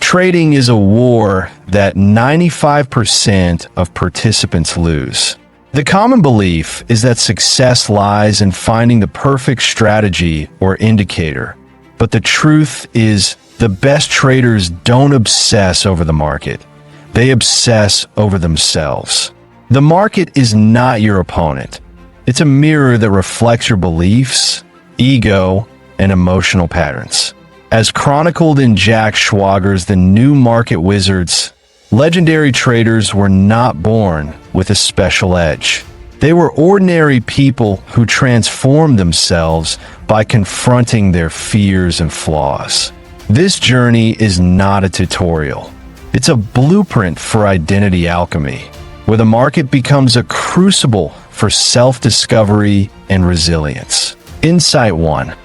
Trading is a war that 95% of participants lose. The common belief is that success lies in finding the perfect strategy or indicator. But the truth is, the best traders don't obsess over the market. They obsess over themselves. The market is not your opponent. It's a mirror that reflects your beliefs, ego, and emotional patterns. As chronicled in Jack Schwager's The New Market Wizards, legendary traders were not born with a special edge. They were ordinary people who transformed themselves by confronting their fears and flaws. This journey is not a tutorial. It's a blueprint for identity alchemy, where the market becomes a crucible for self-discovery and resilience. Insight 1.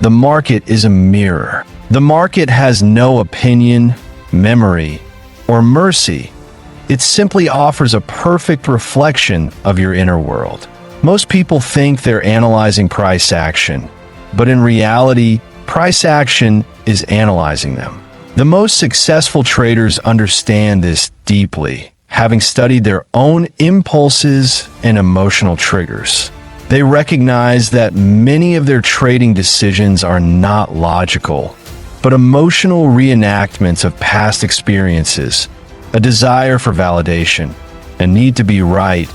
The market is a mirror. The market has no opinion, memory, or mercy. It simply offers a perfect reflection of your inner world. Most people think they're analyzing price action, but in reality, price action is analyzing them. The most successful traders understand this deeply, having studied their own impulses and emotional triggers. They recognize that many of their trading decisions are not logical, but emotional reenactments of past experiences, a desire for validation, a need to be right,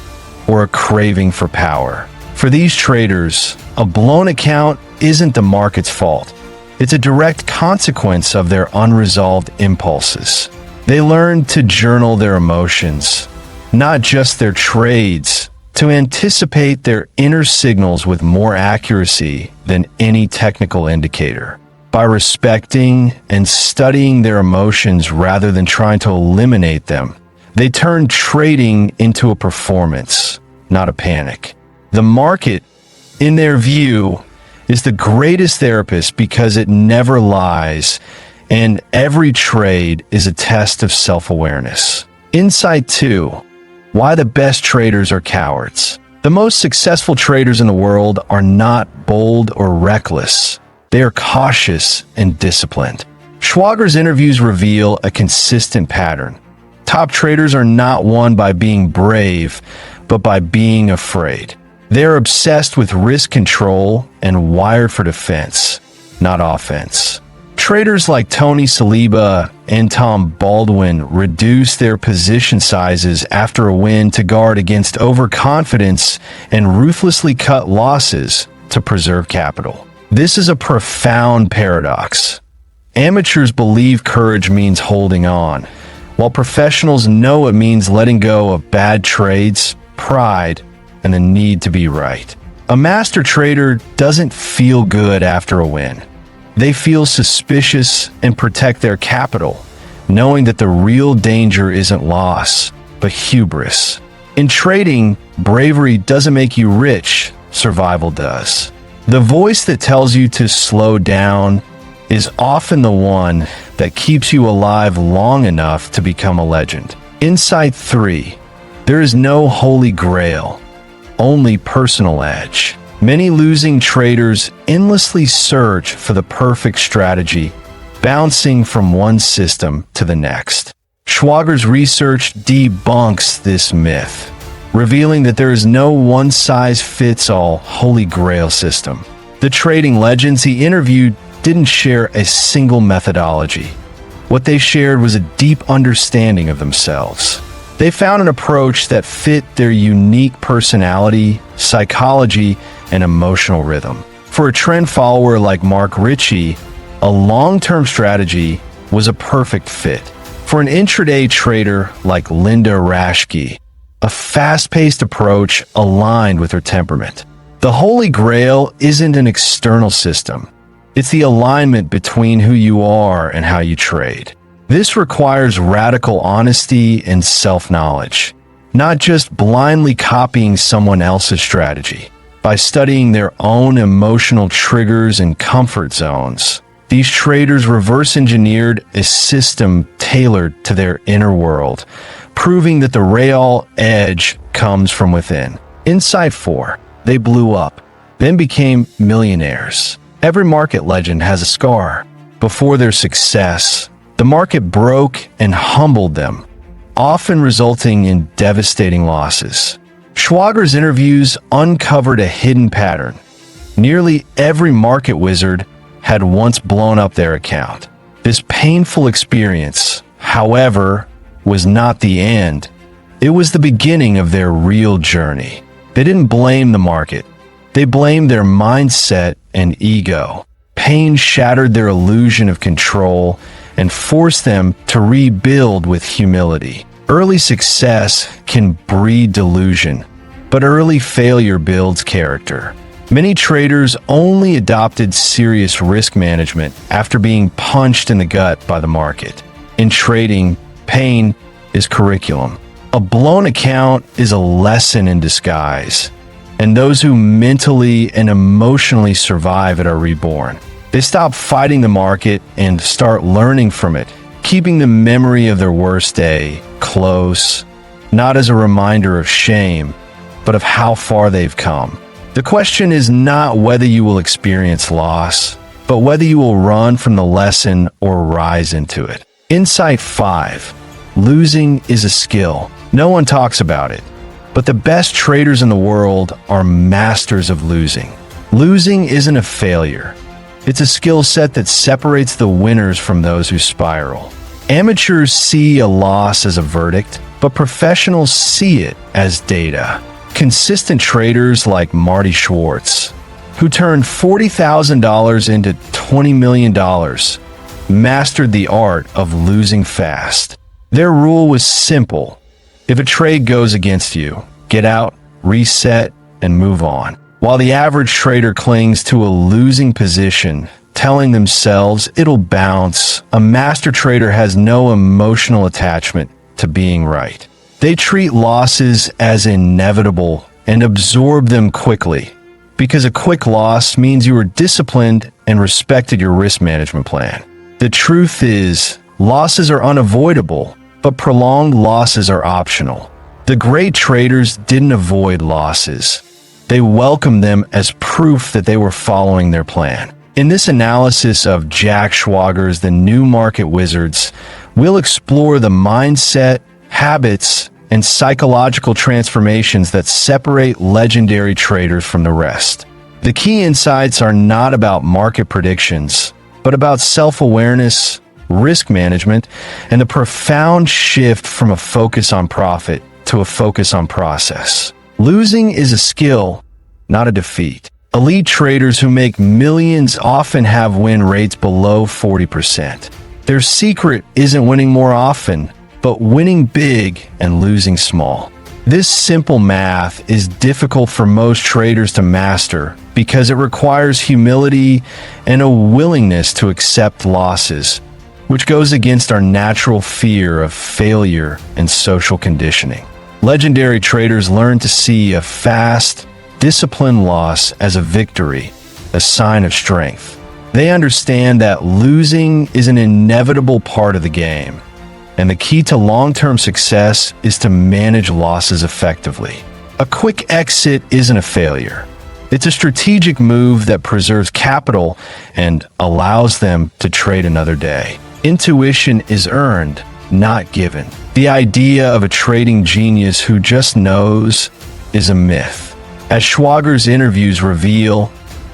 or a craving for power. For these traders, a blown account isn't the market's fault. It's a direct consequence of their unresolved impulses. They learn to journal their emotions, not just their trades, to anticipate their inner signals with more accuracy than any technical indicator. By respecting and studying their emotions rather than trying to eliminate them, they turn trading into a performance, not a panic. The market, in their view, is the greatest therapist because it never lies, and every trade is a test of self-awareness. Insight 2. Why the best traders are cowards. The most successful traders in the world are not bold or reckless. They are cautious and disciplined. Schwager's interviews reveal a consistent pattern. Top traders are not won by being brave, but by being afraid. They are obsessed with risk control and wired for defense, not offense. Traders like Tony Saliba and Tom Baldwin reduce their position sizes after a win to guard against overconfidence and ruthlessly cut losses to preserve capital. This is a profound paradox. Amateurs believe courage means holding on, while professionals know it means letting go of bad trades, pride, and the need to be right. A master trader doesn't feel good after a win. They feel suspicious and protect their capital, knowing that the real danger isn't loss, but hubris. In trading, bravery doesn't make you rich, survival does. The voice that tells you to slow down is often the one that keeps you alive long enough to become a legend. Insight 3. There is no holy grail, only personal edge. Many losing traders endlessly search for the perfect strategy, bouncing from one system to the next. Schwager's research debunks this myth, revealing that there is no one-size-fits-all holy grail system. The trading legends he interviewed didn't share a single methodology. What they shared was a deep understanding of themselves. They found an approach that fit their unique personality, psychology, and emotional rhythm. For a trend follower like Mark Ritchie, a long-term strategy was a perfect fit. For an intraday trader like Linda Raschke, a fast-paced approach aligned with her temperament. The Holy Grail isn't an external system. It's the alignment between who you are and how you trade. This requires radical honesty and self-knowledge, not just blindly copying someone else's strategy. By studying their own emotional triggers and comfort zones, these traders reverse-engineered a system tailored to their inner world, proving that the real edge comes from within. Insight 4. They blew up, then became millionaires. Every market legend has a scar. Before their success, The market broke and humbled them, often resulting in devastating losses. Schwager's interviews uncovered a hidden pattern. Nearly every market wizard had once blown up their account. This painful experience, however, was not the end. It was the beginning of their real journey. They didn't blame the market. They blamed their mindset and ego. Pain shattered their illusion of control and forced them to rebuild with humility. Early success can breed delusion, but early failure builds character. Many traders only adopted serious risk management after being punched in the gut by the market. In trading, pain is curriculum. A blown account is a lesson in disguise, and those who mentally and emotionally survive it are reborn. They stop fighting the market and start learning from it, keeping the memory of their worst day close, not as a reminder of shame, but of how far they've come. The question is not whether you will experience loss, but whether you will run from the lesson or rise into it. Insight 5. Losing is a skill. No one talks about it, but the best traders in the world are masters of losing. Losing isn't a failure. It's a skill set that separates the winners from those who spiral. Amateurs see a loss as a verdict, but professionals see it as data. Consistent traders like Marty Schwartz, who turned $40,000 into $20 million, mastered the art of losing fast. Their rule was simple. If a trade goes against you, get out, reset, and move on. While the average trader clings to a losing position, telling themselves it'll bounce, a master trader has no emotional attachment to being right. They treat losses as inevitable and absorb them quickly, because a quick loss means you were disciplined and respected your risk management plan. The truth is, losses are unavoidable, but prolonged losses are optional. The great traders didn't avoid losses. They welcomed them as proof that they were following their plan. In this analysis of Jack Schwager's The New Market Wizards, we'll explore the mindset, habits, and psychological transformations that separate legendary traders from the rest. The key insights are not about market predictions, but about self-awareness, risk management, and the profound shift from a focus on profit to a focus on process. Losing is a skill, not a defeat. Elite traders who make millions often have win rates below 40%. Their secret isn't winning more often, but winning big and losing small. This simple math is difficult for most traders to master because it requires humility and a willingness to accept losses, which goes against our natural fear of failure and social conditioning. Legendary traders learn to see a fast, disciplined loss as a victory, a sign of strength. They understand that losing is an inevitable part of the game, and the key to long-term success is to manage losses effectively. A quick exit isn't a failure. It's a strategic move that preserves capital and allows them to trade another day. Intuition is earned, not given. The idea of a trading genius who just knows is a myth. As Schwager's interviews reveal,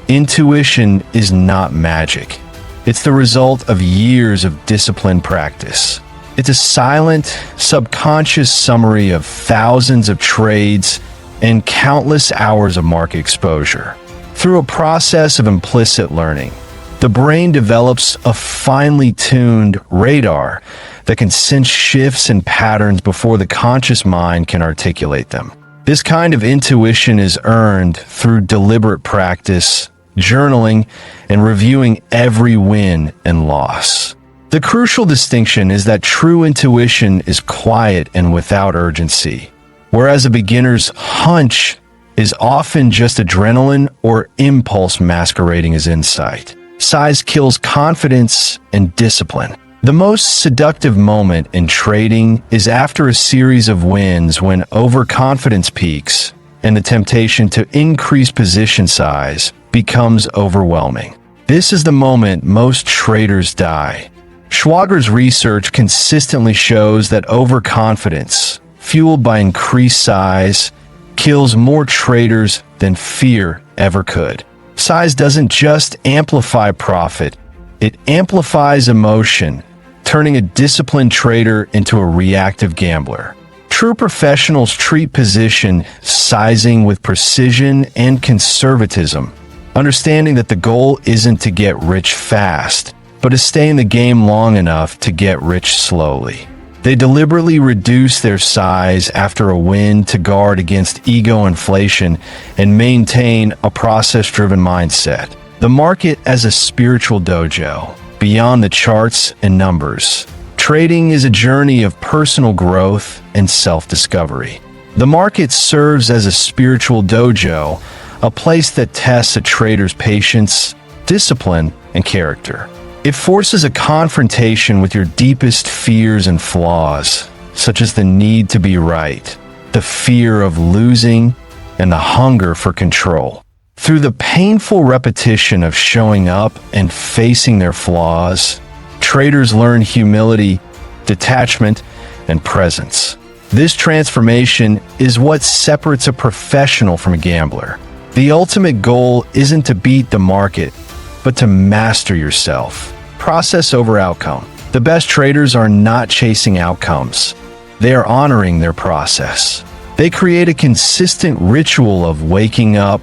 intuition is not magic. It's the result of years of disciplined practice. It's a silent, subconscious summary of thousands of trades and countless hours of market exposure. Through a process of implicit learning, the brain develops a finely tuned radar that can sense shifts and patterns before the conscious mind can articulate them. This kind of intuition is earned through deliberate practice, journaling, and reviewing every win and loss. The crucial distinction is that true intuition is quiet and without urgency, whereas a beginner's hunch is often just adrenaline or impulse masquerading as insight. Size kills confidence and discipline. The most seductive moment in trading is after a series of wins when overconfidence peaks and the temptation to increase position size becomes overwhelming. This is the moment most traders die. Schwager's research consistently shows that overconfidence, fueled by increased size, kills more traders than fear ever could. Size doesn't just amplify profit, it amplifies emotion, turning a disciplined trader into a reactive gambler. True professionals treat position sizing with precision and conservatism, understanding that the goal isn't to get rich fast, but to stay in the game long enough to get rich slowly. They deliberately reduce their size after a win to guard against ego inflation and maintain a process-driven mindset. The market as a spiritual dojo, beyond the charts and numbers. Trading is a journey of personal growth and self-discovery. The market serves as a spiritual dojo, a place that tests a trader's patience, discipline, and character. It forces a confrontation with your deepest fears and flaws, such as the need to be right, the fear of losing, and the hunger for control. Through the painful repetition of showing up and facing their flaws, traders learn humility, detachment, and presence. This transformation is what separates a professional from a gambler. The ultimate goal isn't to beat the market, but to master yourself. Process over outcome. The best traders are not chasing outcomes. They are honoring their process. They create a consistent ritual of waking up,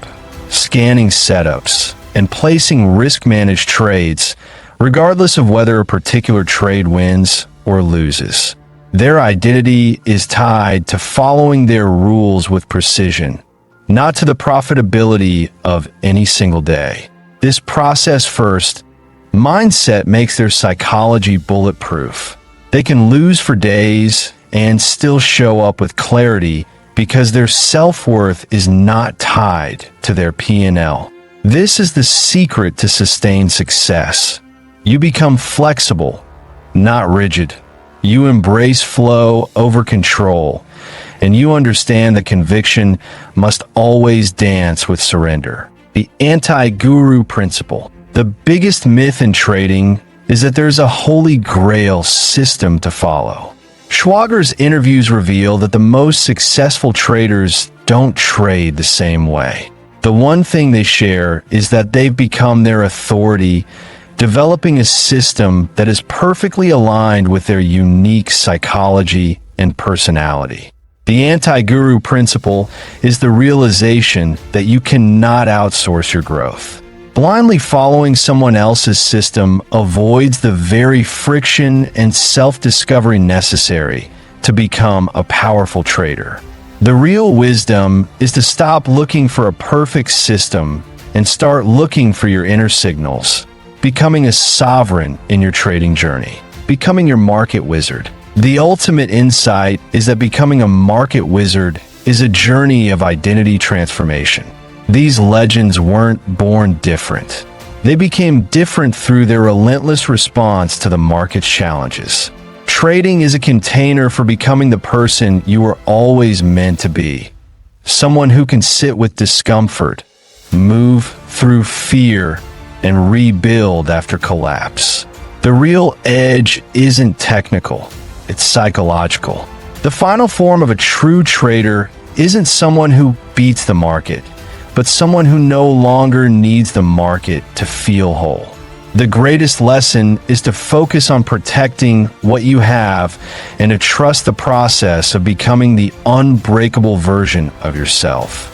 scanning setups, and placing risk-managed trades, regardless of whether a particular trade wins or loses. Their identity is tied to following their rules with precision, not to the profitability of any single day. This process-first mindset makes their psychology bulletproof. They can lose for days and still show up with clarity because their self-worth is not tied to their P&L. This is the secret to sustained success. You become flexible, not rigid. You embrace flow over control, and you understand that conviction must always dance with surrender. The anti-guru principle. The biggest myth in trading is that there's a holy grail system to follow. Schwager's interviews reveal that the most successful traders don't trade the same way. The one thing they share is that they've become their authority, developing a system that is perfectly aligned with their unique psychology and personality. The anti-guru principle is the realization that you cannot outsource your growth. Blindly following someone else's system avoids the very friction and self-discovery necessary to become a powerful trader. The real wisdom is to stop looking for a perfect system and start looking for your inner signals, becoming a sovereign in your trading journey, becoming your market wizard. The ultimate insight is that becoming a market wizard is a journey of identity transformation. These legends weren't born different. They became different through their relentless response to the market's challenges. Trading is a container for becoming the person you were always meant to be. Someone who can sit with discomfort, move through fear, and rebuild after collapse. The real edge isn't technical, it's psychological. The final form of a true trader isn't someone who beats the market, but someone who no longer needs the market to feel whole. The greatest lesson is to focus on protecting what you have and to trust the process of becoming the unbreakable version of yourself.